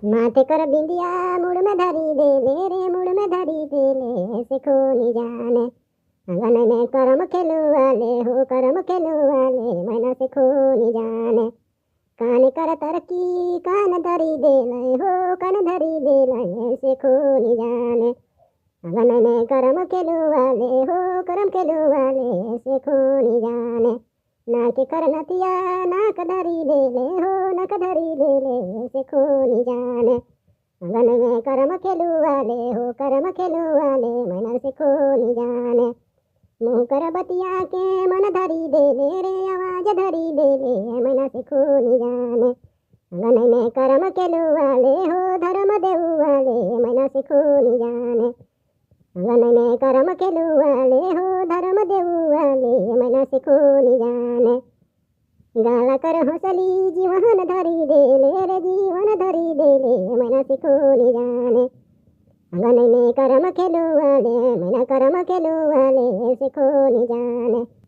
माथे कर बिंदिया मुड़ में धरी दे ले रे मुड़ में धरी दे ले सिखो नी जाने आंगन में करम खेलो वाले हो करम खेलो वाले मैना सिखो नी जाने कान कर तरकी कान धरी दे ले हो कान धरी दे ले सिखो नी जाने आंगन में करम खेलो वाले हो करम खेलो वाले सिखो नी जाने नाक कर नतिया नाक धरी दे ले हो नाक धरी दे ले सिखो नी जाने आंगन में करम खेलो वाले हो करम खेलो वाले मन सिखो नी जाने मुँह कर बतिया के मन धरी दे ले रे आवाज धरी दे ले मन सिखो नी जाने आंगन में करम खेलो वाले हो धर्म देव वाले मन सिखो नी जाने आंगन में करम खेलो वाले हो धर्म देव वाले मन सिखो नी जाने गाला कर हौसली जीवन धरी दे ले रे जीवन धरी दे ले मन सिखो नी जाने आंगन में करम खेलो वाले मन करम खेलो वाले सिखो नी जाने।